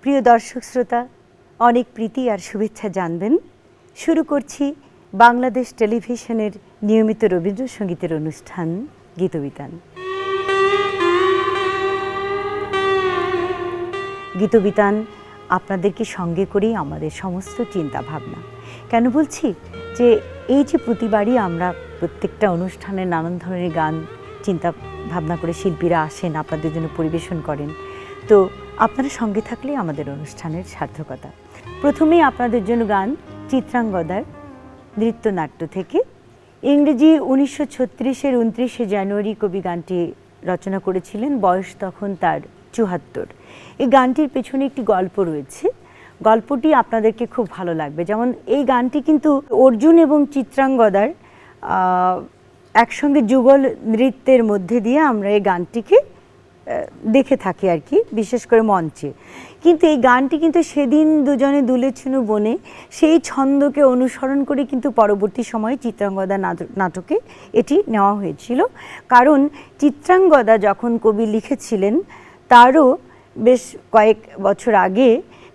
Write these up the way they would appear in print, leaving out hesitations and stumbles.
প্রিয় দর্শক শ্রোতা, অনেক প্রীতি আর শুভেচ্ছা জানবেন। শুরু করছি বাংলাদেশ টেলিভিশনের নিয়মিত রবীন্দ্রসঙ্গীতের অনুষ্ঠান গীতবিতান। গীতবিতান আপনাদেরকে সঙ্গে করেই আমাদের সমস্ত চিন্তা ভাবনা। কেন বলছি যে এই যে প্রতিবারই আমরা প্রত্যেকটা অনুষ্ঠানে নানান ধরনের গান চিন্তা ভাবনা করে শিল্পীরা আসেন, আপনাদের জন্য পরিবেশন করেন, তো আপনারা সঙ্গে থাকলে আমাদের অনুষ্ঠানের সার্থকতা। প্রথমেই আপনাদের জন্য গান চিত্রাঙ্গদার নৃত্যনাট্য থেকে। ইংরেজি 1936-এর 29শে জানুয়ারি কবি গানটি রচনা করেছিলেন। বয়স তখন তার 74। এই গানটির পেছনে একটি গল্প রয়েছে, গল্পটি আপনাদেরকে খুব ভালো লাগবে। যেমন এই গানটি কিন্তু অর্জুন এবং চিত্রাঙ্গদার একসঙ্গে যুগল নৃত্যের মধ্যে দিয়ে আমরা এই গানটিকে দেখে থাকি আর কি, বিশেষ করে মঞ্চে। কিন্তু এই গানটি কিন্তু সেদিন দুজনে দুলেছিল বনে, সেই ছন্দকে অনুসরণ করে কিন্তু পরবর্তী সময়ে চিত্রাঙ্গদা নাটকে এটি নেওয়া হয়েছিল। কারণ চিত্রাঙ্গদা যখন কবি লিখেছিলেন তারও বেশ কয়েক বছর আগে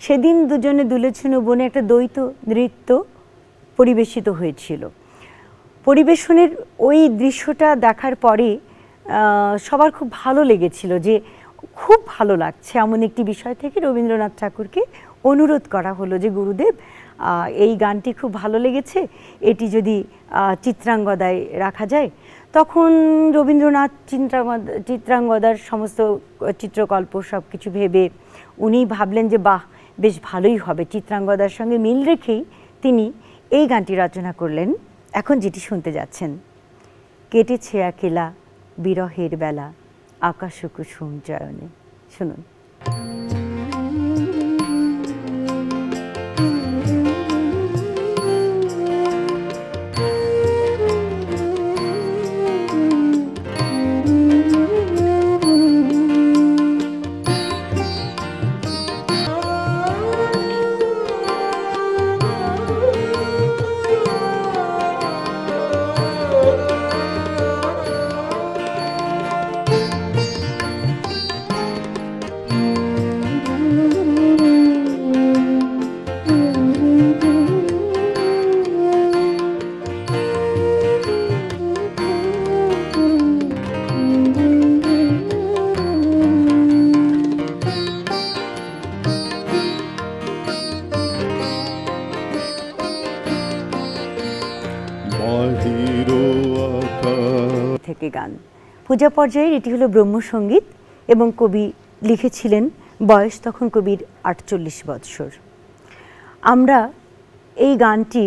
সেদিন দুজনে দুলেছিল বনে একটা দ্বৈত নৃত্য পরিবেশিত হয়েছিল। পরিবেশনের ওই দৃশ্যটা দেখার পরে সবার খুব ভালো লেগেছিল, যে খুব ভালো লাগছে এমন একটি বিষয় থেকে রবীন্দ্রনাথ ঠাকুরকে অনুরোধ করা হলো যে গুরুদেব, এই গানটি খুব ভালো লেগেছে, এটি যদি চিত্রাঙ্গদায় রাখা যায়। তখন রবীন্দ্রনাথ চিত্রাঙ্গদার সমস্ত চিত্রকল্প সব কিছু ভেবে উনি ভাবলেন যে বাহ, বেশ ভালোই হবে। চিত্রাঙ্গদার সঙ্গে মিল রেখেই তিনি এই গানটি রচনা করলেন। এখন যেটি শুনতে যাচ্ছেন, কেটেছে একেলা বিরহের বেলা আকাশ কুসুম চয়নে। শুনুন। থেকে গান পূজা পর্যায়ের এটি হলো ব্রহ্মসঙ্গীত এবং কবি লিখেছিলেন। বয়স তখন কবির 48 বৎসর। আমরা এই গানটি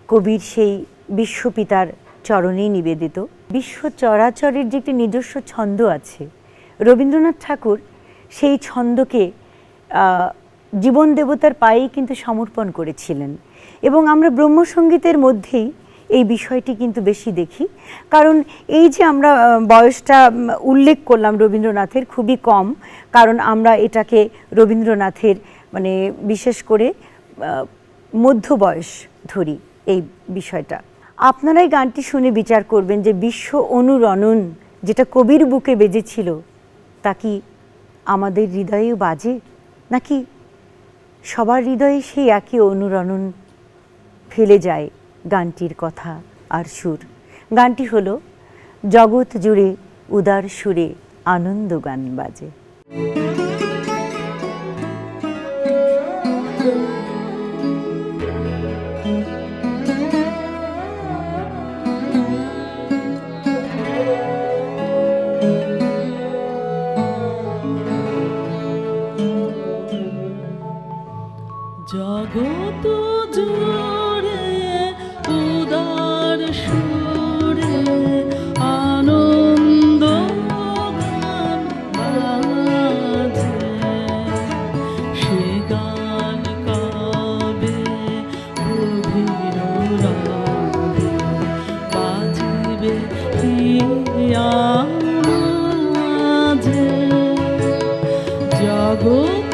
কবির সেই বিশ্বপিতার চরণেই নিবেদিত। বিশ্ব চরাচরের যে একটি নিজস্ব ছন্দ আছে, রবীন্দ্রনাথ ঠাকুর সেই ছন্দকে জীবন দেবতার পায়েই কিন্তু সমর্পণ করেছিলেন। এবং আমরা ব্রহ্মসঙ্গীতের মধ্যেই এই বিষয়টি কিন্তু বেশি দেখি, কারণ এই যে আমরা বয়সটা উল্লেখ করলাম রবীন্দ্রনাথের খুবই কম, কারণ আমরা এটাকে রবীন্দ্রনাথের মানে বিশেষ করে মধ্য বয়স ধরি এই বিষয়টা। আপনারা এই গানটি শুনে বিচার করবেন যে বিশ্ব অনুরণন যেটা কবির বুকে বেজেছিল তা কি আমাদের হৃদয়েও বাজে, নাকি সবার হৃদয়ে সেই একই অনুরণন ফেলে যায় গানটির কথা আর সুর। গানটি হলো জগৎ জুড়ে উদার সুরে আনন্দ গান বাজে। জগৎ জুড়ে উদার সুরে আনন্দ গান বাজে, সে গান গাবে গভীর রাগে, বাজিবে হিয়া মাঝে। জগৎ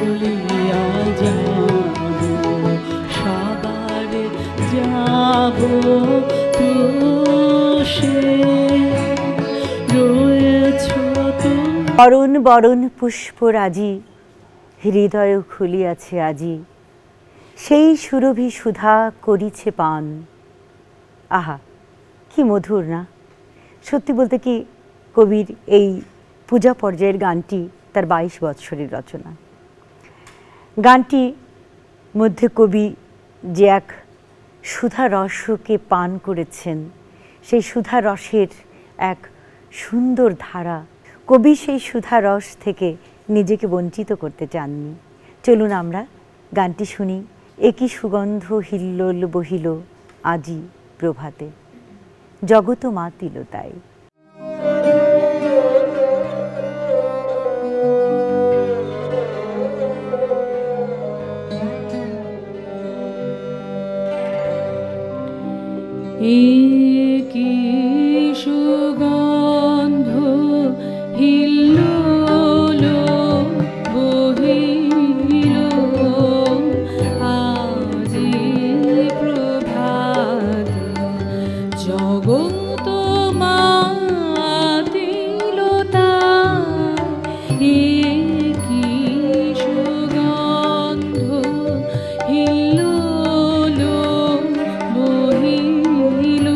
চলিয়া যাব সাগরে যাব তুষে রয়েছ তুমি। বরণ বরণ পুষ্পরাজি হৃদয় খুলিয়াছে আজি, সেই সুরভি সুধা করিছে পান। আহা, কি মধুর না! সত্যি বলতে কি, কবির এই পূজা পর্যায়ের গানটি তার 22 বৎসরের রচনা। গানটি মধ্যে কবি যে এক সুধা রসকে পান করেছেন, সেই সুধা রসের এক সুন্দর ধারা, কবি সেই সুধা রস থেকে নিজেকে বঞ্চিত করতে চাননি। চলুন আমরা গানটি শুনি। একই সুগন্ধ হিল্লোল বহিল আজি প্রভাতে, জগত মাতিল তাই। একই সুগন্ধ হিল্লোল বহিল আজি প্রভাত, জগত মাতিল তাই। একই সুগন্ধ হিল্লোল বহিল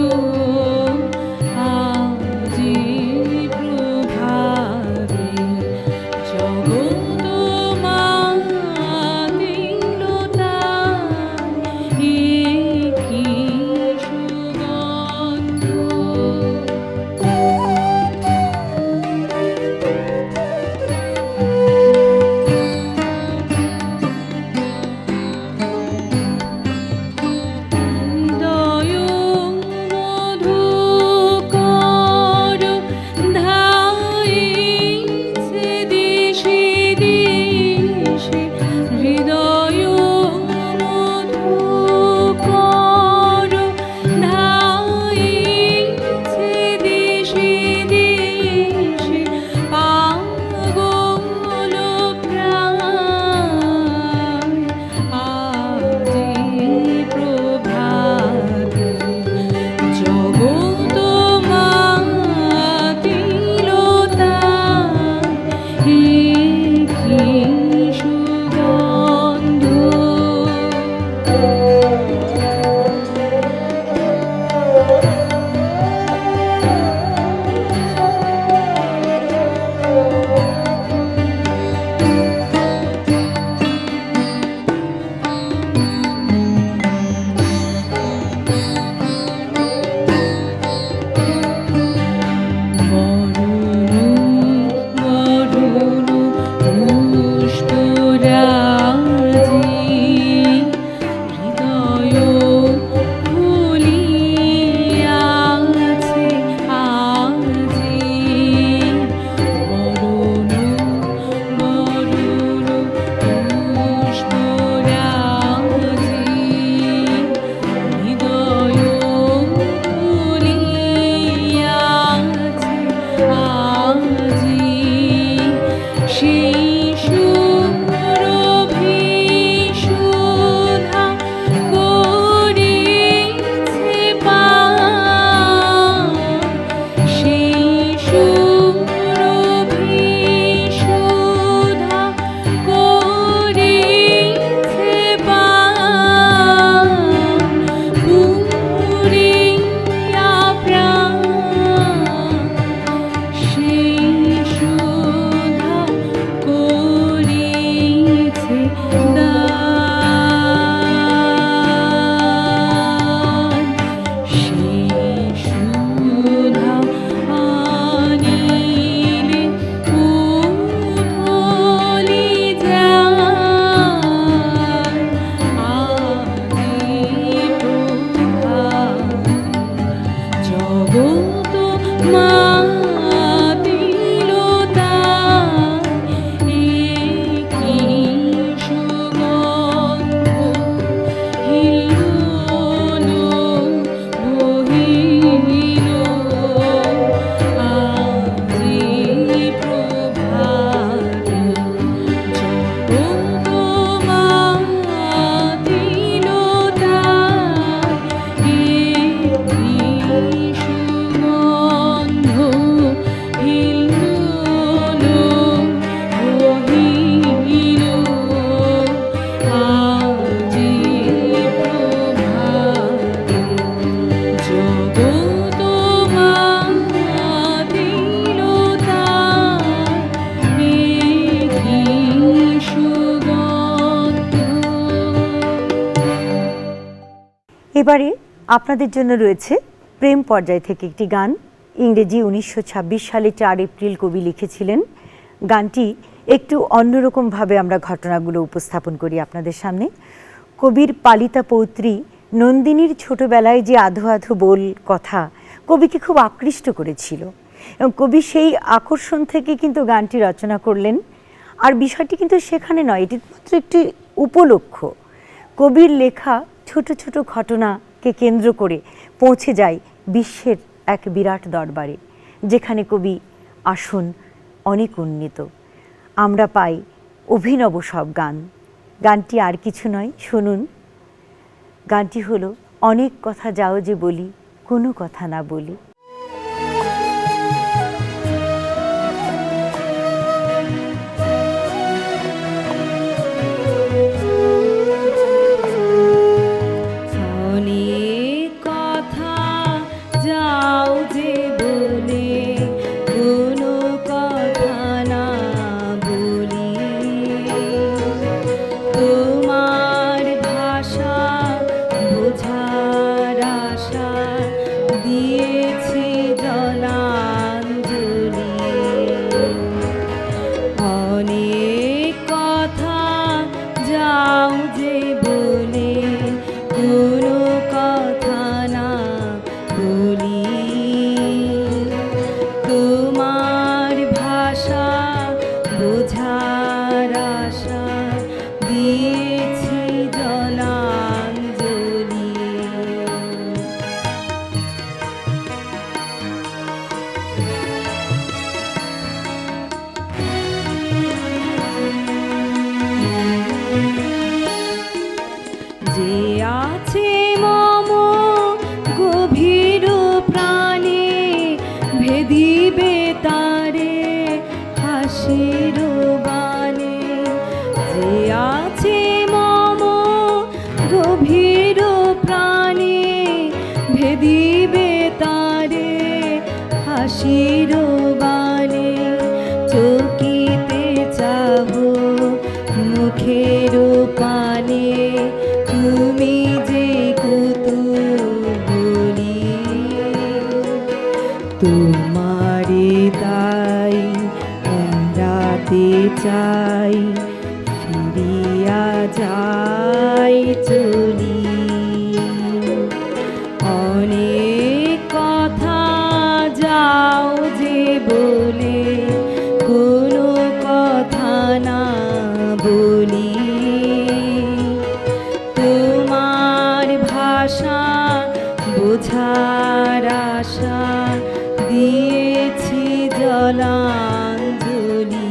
এবারে আপনাদের জন্য রয়েছে প্রেম পর্যায় থেকে একটি গান। ইংরেজি 1926 সালে 4 এপ্রিল কবি লিখেছিলেন। গানটি একটু অন্যরকমভাবে আমরা ঘটনাগুলো উপস্থাপন করি আপনাদের সামনে। কবির পালিতা পৌত্রী নন্দিনীর ছোটবেলায় যে আধো আধো বল কথা কবিকে খুব আকৃষ্ট করেছিল, এবং কবি সেই আকর্ষণ থেকে কিন্তু গানটি রচনা করলেন। আর বিষয়টি কিন্তু সেখানে নয়, এটি মাত্র একটি উপলক্ষ। কবির লেখা ছোট ছোট ঘটনাকে কেন্দ্র করে পৌঁছে যায় বিশ্বের এক বিরাট দরবারে, যেখানে কবি আসন অনেক উন্নীত। আমরা পাই অভিনব সব গান। গানটি আর কিছু নয়, শুনুন। গানটি হলো অনেক কথা যাও যে বলি, কোনো কথা না বলি। অনেক কথা যাও যে বলে, কোনো কথা না বলি। তোমার ভাষা বোঝার আশা দিয়েছি জলাঞ্জলি। অনেক কথা যাও যে বলে, কোনো কথা না বলি। তোমার ভাষা বোঝার আশা দিয়েছি জলাঞ্জলি। যে আছে মম গভীর প্রাণে, ভেদিবে তারে হাসির বাণে। যে আছে মম গভীর প্রাণে, ভেদিবে তারে হাসির বাণে। চকিতে চাহো মুখের পানে, তুমি যে কুতুহলী। তোমারে তাই এড়াতে চাই, ফিরিয়া যাই চলি। অনেক কথা যাও যে বলে, কোনো কথা না বলি। তোমার ভাষা বোঝার আশা দিয়েছি জলাঞ্জলি।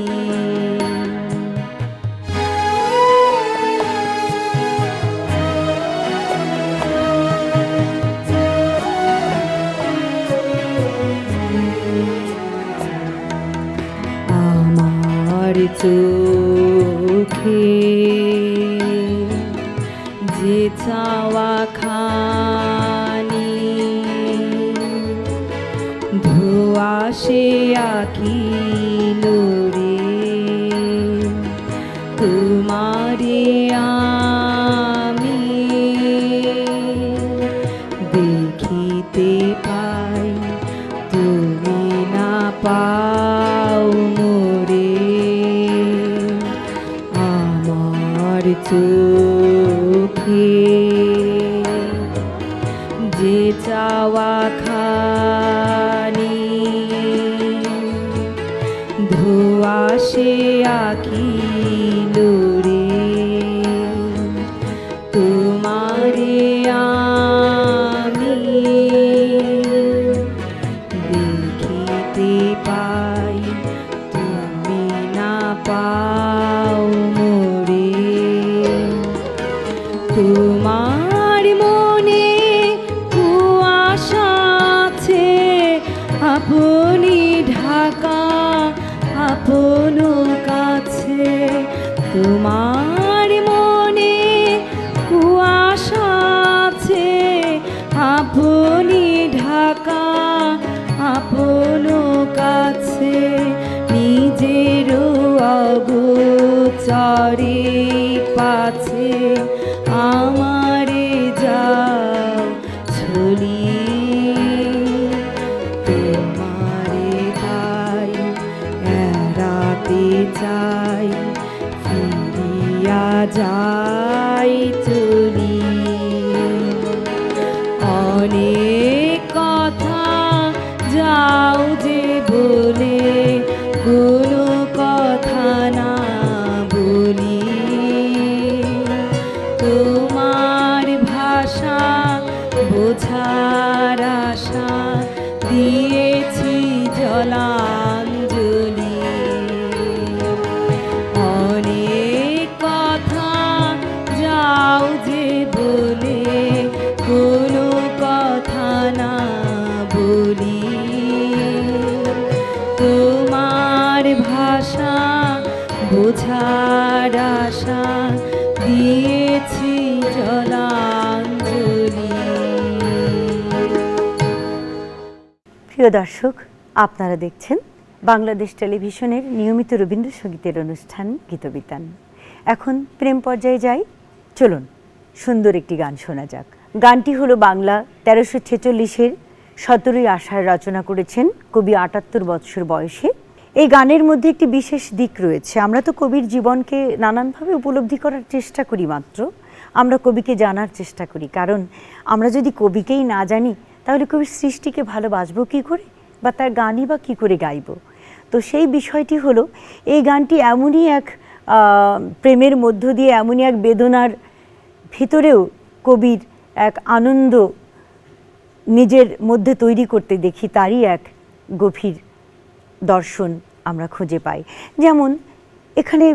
আমার চোখে যে চাওয়া খানি, ধোয়া সে আঁকিল রে। তোমারে আমি দেখিতে পাই, তুমি না পাও মোরে। আমার চোখে যে চাওয়া খানি, ধোয়া সে আঁকিল রে। তোমারে আমি দেখিতে পাই, তুমি না পাও মোরে। তোমার মনে কুয়াশা আছে, আপনি ঢাকা আপন কাছে। তোমার মনে কুয়াশা আছে, আপনি ঢাকা আপন কাছে। নিজের অগোচরে পাছে আমারে যাও যাই চলি। অনেক কথা যাও যে বলে কোনো কথা না বলি। তোমার ভাষা বোঝার আশা দিয়েছি জলাঞ্জলি। অনেক কথা যাও যে বলে কোনো কথা না বলি। তোমার ভাষা বোঝার আশা দিয়েছি জলাঞ্জলি। প্রিয় দর্শক, আপনারা দেখছেন বাংলাদেশ টেলিভিশনের নিয়মিত রবীন্দ্রসঙ্গীতের অনুষ্ঠান গীতবিতান। এখন প্রেম পর্যায়ে যাই, চলুন সুন্দর একটি গান শোনা যাক। গানটি হলো বাংলা 1346-এর 17ই আষাঢ় রচনা করেছেন কবি 78 বৎসর বয়সে। এই গানের মধ্যে একটি বিশেষ দিক রয়েছে। আমরা তো কবির জীবনকে নানানভাবে উপলব্ধি করার চেষ্টা করি, মাত্র আমরা কবিকে জানার চেষ্টা করি। কারণ আমরা যদি কবিকেই না জানি তাহলে কবির সৃষ্টিকে ভালোবাসবো কী করে, বা তার গানই বা কী করে গাইব। তো সেই বিষয়টি হলো, এই গানটি এমনই এক প্রেমের মধ্য দিয়ে, এমনই এক বেদনার ভিতরেও কবির এক আনন্দ নিজের মধ্যে তৈরি করতে দেখি, তারই এক গভীর দর্শন আমরা খুঁজে পাই। যেমন এখানে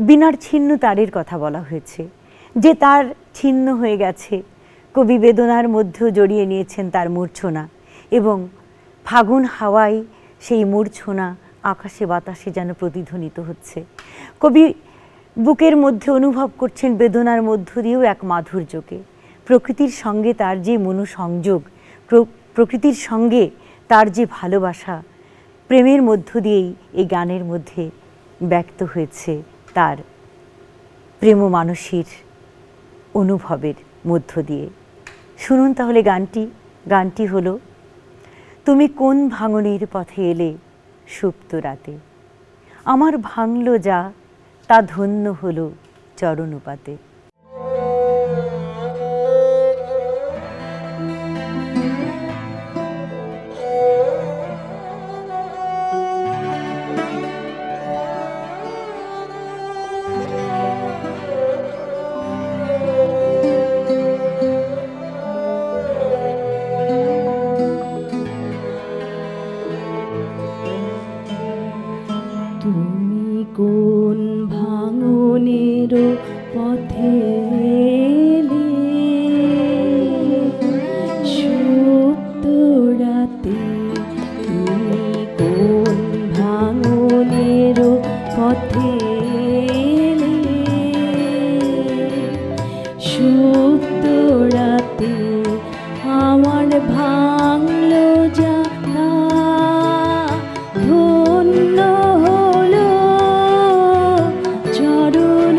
বীণার ছিন্ন তারের কথা বলা হয়েছে, যে তার ছিন্ন হয়ে গেছে, কবি বেদনার মধ্যেও জড়িয়ে নিয়েছেন তার মূর্ছনা, এবং ফাগুন হাওয়ায় সেই মূর্ছনা আকাশে বাতাসে যেন প্রতিধ্বনিত হচ্ছে। কবি বুকের মধ্যে অনুভব করছেন বেদনার মধ্য দিয়েও এক মাধুর্যকে। প্রকৃতির সঙ্গে তার যে মনোসংযোগ, প্রকৃতির সঙ্গে তার যে ভালোবাসা, প্রেমের মধ্য দিয়েই এই গানের মধ্যে ব্যক্ত হয়েছে তার প্রেম মানসীর অনুভবের মধ্য দিয়ে। শুনুন তাহলে গানটি। গানটি হলো, তুমি কোন ভাঙনের পথে এলে সুপ্ত রাতে, আমার ভাঙল যা তা ধন্য হলো চরণপাতে। তুমি কোন ভাঙনের পথে এলে সুপ্ত রাতে, তুমি কোন ভাঙনের পথে এলে সুপ্ত রাতে, আমার ভাঙল যা ধন্য হলো চরণ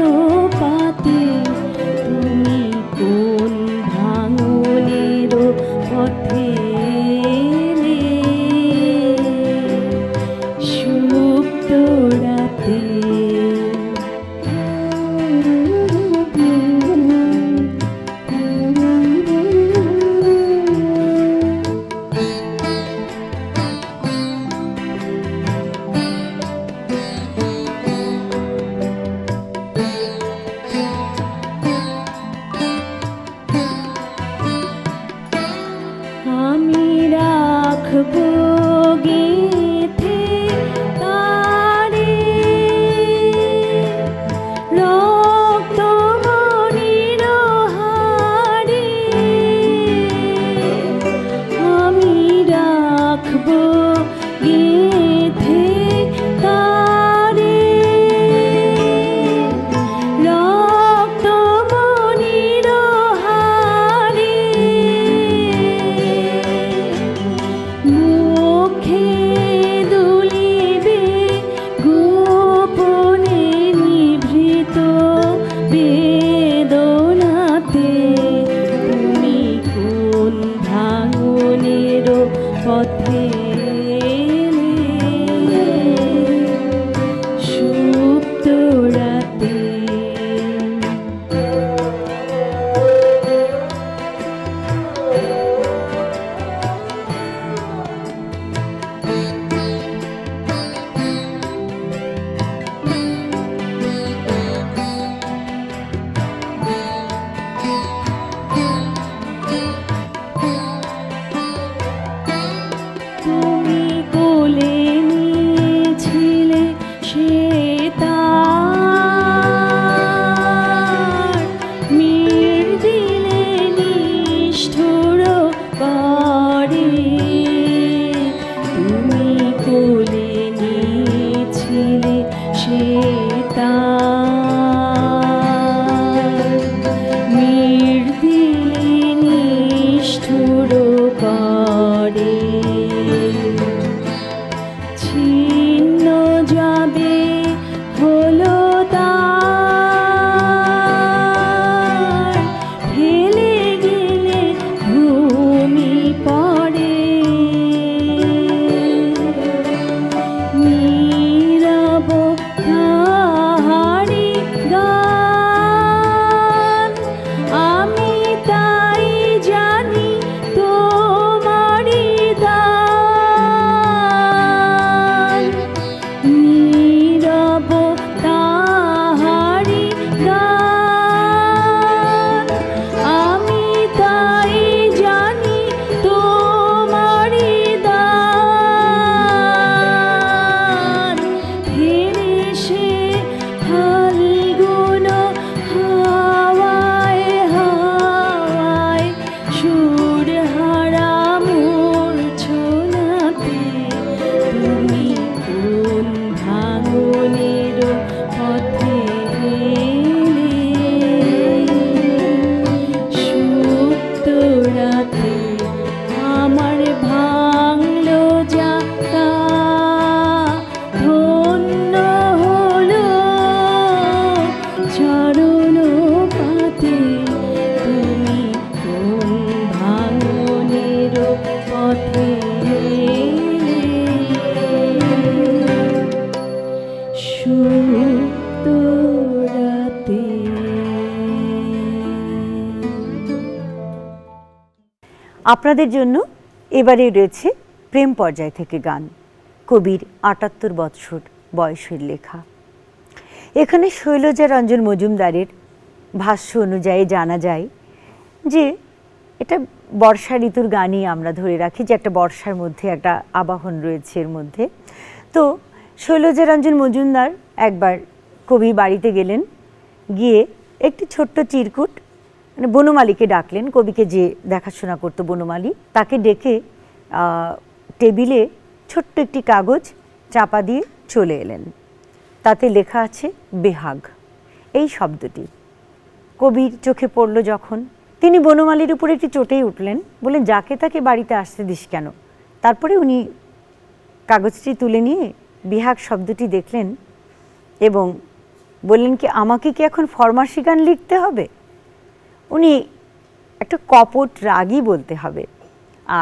পাতে। আপনাদের জন্য এবারে রয়েছে প্রেম পর্যায় থেকে গান, কবির ৭৮ বৎসর বয়সের লেখা। এখানে শৈলজা রঞ্জন মজুমদারের ভাষ্য অনুযায়ী জানা যায় যে এটা বর্ষা ঋতুর গানই আমরা ধরে রাখি, যে একটা বর্ষার মধ্যে একটা আবাহন রয়েছে এর মধ্যে। তো শৈলজা রঞ্জন মজুমদার একবার কবি বাড়িতে গেলেন, গিয়ে একটি ছোট্ট চিরকুট মানে বনমালীকে ডাকলেন, কবিকে যে দেখাশোনা করতো বনমালী, তাকে ডেকে টেবিলে ছোট্ট একটি কাগজ চাপা দিয়ে চলে এলেন। তাতে লেখা আছে বেহাগ এই শব্দটি। কবির চোখে পড়ল যখন, তিনি বনমালীর উপর একটি চটেই উঠলেন, বললেন যাকে তাকে বাড়িতে আসতে দিস কেন। তারপরে উনি কাগজটি তুলে নিয়ে বেহাগ শব্দটি দেখলেন এবং বললেন কি আমাকে কি এখন ফরমাসি গান লিখতে হবে। উনি একটা কপট রাগই বলতে হবে,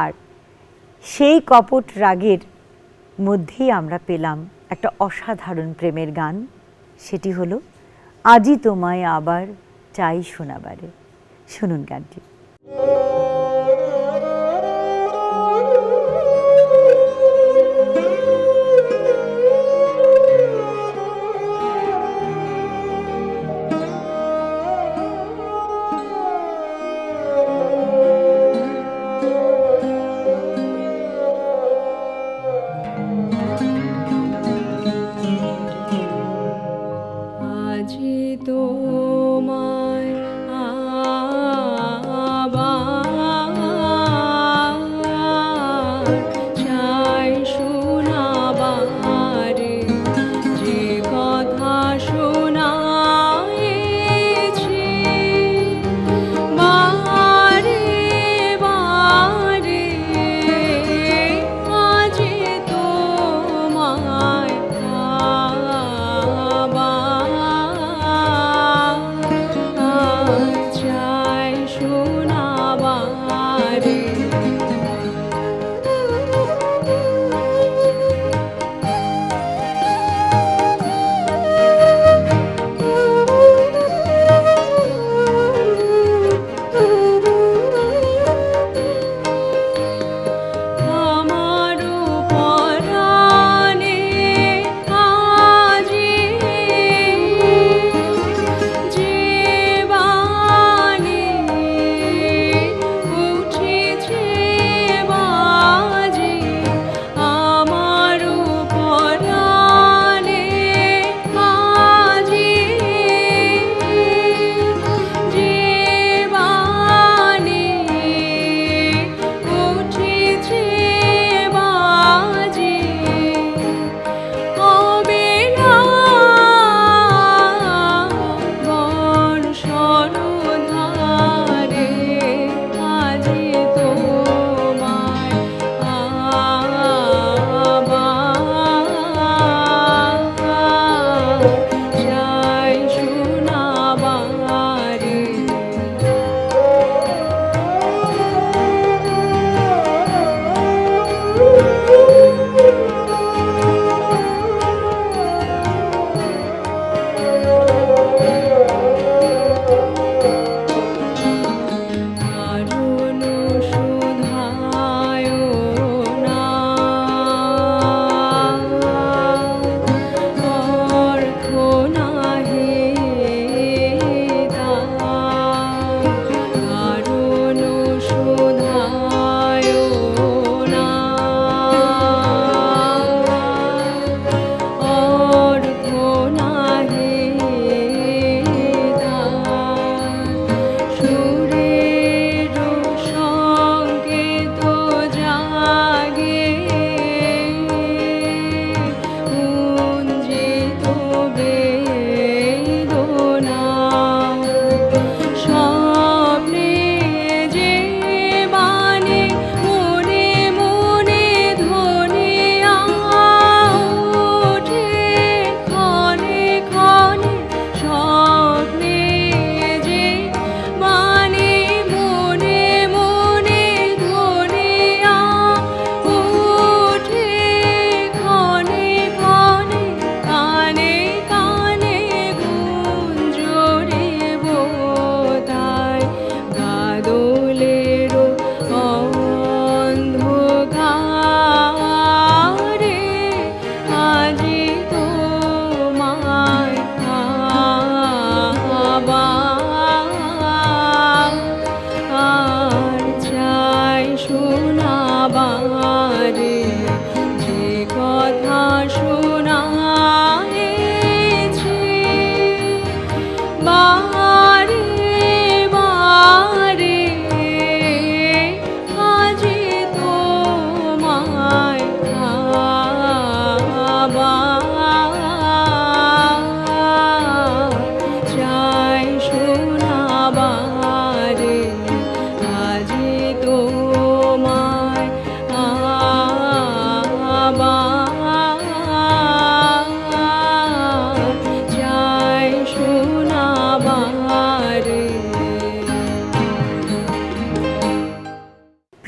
আর সেই কপট রাগের মধ্যেই আমরা পেলাম একটা অসাধারণ প্রেমের গান, সেটি হলো আজি তোমায় আবার চাই শোনাবারে। শুনুন গানটি। আজি তোমায় আবার চাই শোনাবারে, যে কথা শোনায়েছি বারে বারে। আজি তোমায় চাই শোনাবারে। আমারও পরাণে আজি যে বাসনা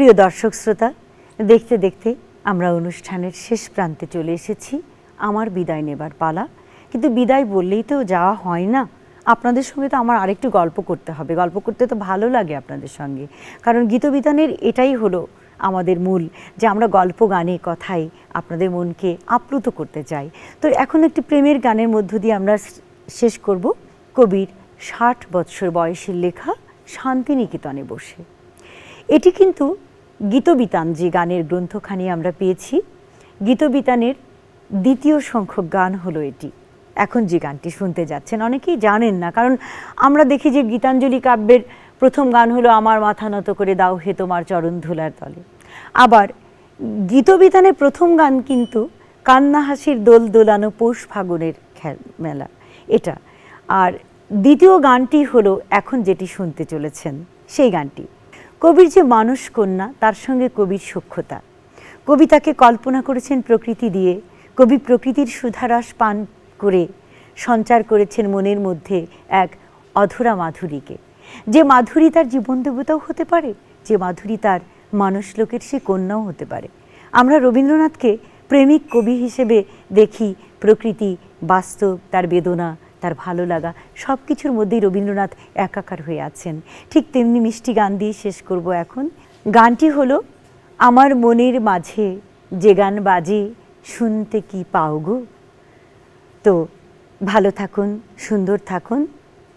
প্রিয় দর্শক শ্রোতা, দেখতে দেখতে আমরা অনুষ্ঠানের শেষ প্রান্তে চলে এসেছি। আমার বিদায় নেবার পালা, কিন্তু বিদায় বললেই তো যাওয়া হয় না। আপনাদের সঙ্গে তো আমার আরেকটু গল্প করতে হবে। গল্প করতে তো ভালো লাগে আপনাদের সঙ্গে, কারণ গীতবিতানের এটাই হলো আমাদের মূল, যে আমরা গল্প গানে কথাই আপনাদের মনকে আপ্লুত করতে চাই। তো এখন একটি প্রেমের গানের মধ্য দিয়ে আমরা শেষ করব কবির 60 বৎসর বয়সের লেখা শান্তিনিকেতনে বসে। এটি কিন্তু গীতবিতান, যে গানের গ্রন্থখানি আমরা পেয়েছি, গীতবিতানের দ্বিতীয় সংখ্যক গান হলো এটি। এখন যে গানটি শুনতে যাচ্ছেন অনেকেই জানেন না, কারণ আমরা দেখি যে গীতাঞ্জলি কাব্যের প্রথম গান হলো আমার মাথা নত করে দাও হে তোমার চরণ ধুলার তলে। আবার গীতবিতানের প্রথম গান কিন্তু কান্না হাসির দোল দোলানো পৌষ ফাগুনের মেলা, এটা। আর দ্বিতীয় গানটি হলো এখন যেটি শুনতে চলেছেন সেই গানটি। কবির যে মানুষ কন্যা, তার সঙ্গে কবির সখ্যতা। কবি তাকে কল্পনা করেছেন প্রকৃতি দিয়ে। কবি প্রকৃতির সুধারস পান করে সঞ্চার করেছেন মনের মধ্যে এক অধরা মাধুরীকে, যে মাধুরী তার জীবন দেবতাও হতে পারে, যে মাধুরী তার মানুষ লোকের সে কন্যাও হতে পারে। আমরা রবীন্দ্রনাথকে প্রেমিক কবি হিসেবে দেখি। প্রকৃতি, বাস্তব, তার বেদনা, তার ভালো লাগা, সব কিছুর মধ্যেই রবীন্দ্রনাথ একাকার হয়ে আছেন। ঠিক তেমনি মিষ্টি গান দিয়ে শেষ করব এখন। গানটি হলো আমার মনের মাঝে যে গান বাজে শুনতে কি পাও গো। তো ভালো থাকুন, সুন্দর থাকুন,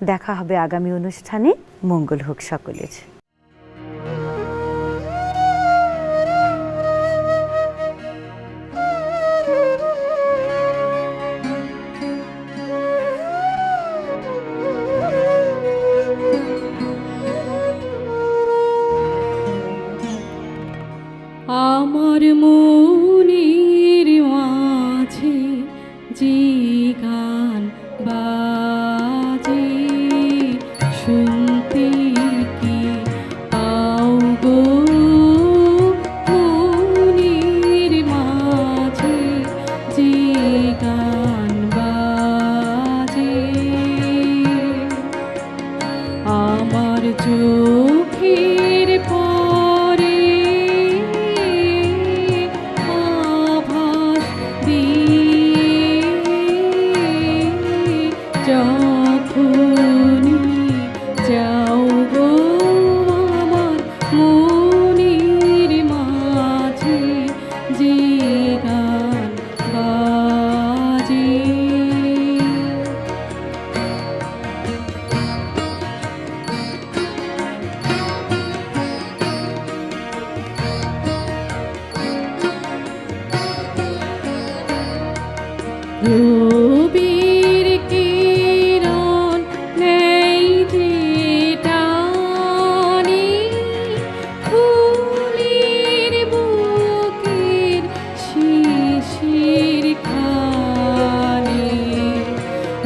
দেখা হবে আগামী অনুষ্ঠানে। মঙ্গল হোক সকলের। আমার মনের মাঝে যে গান বাজে শুনতে কি পাও গো। মনের মাঝে যে গান বাজে আমার চোখের পরে আভাস দিয়ে যখনই যাও গো আমার মনের মাঝে যে গান বাজে। রবির কিরণ নেই যে টানে ফুলের বুকের শিশির খানে।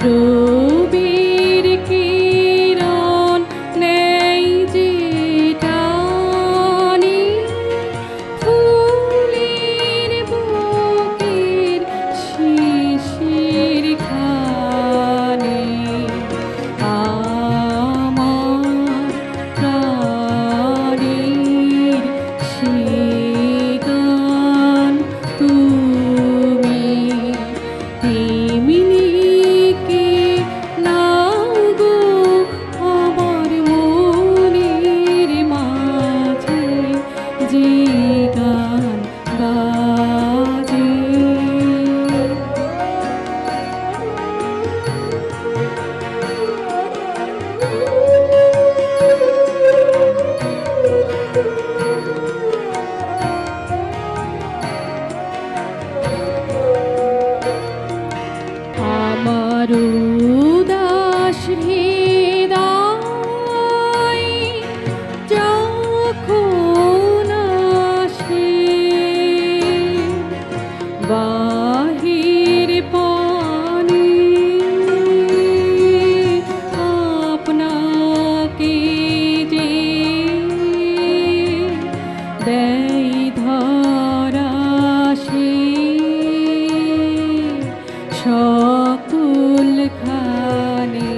রবির কিরণ নেই যে টানে ফুলের বুকের শিশির খানে। আমার প্রাণের সে গান তুমি তেমনি কে নাও গো আমার মনের মাঝে যে গান বাজে। আমার উদাস হৃদয় যখন আসে বাহির পানে আপনাকে যে দেয় ধরা সে সকল খানে।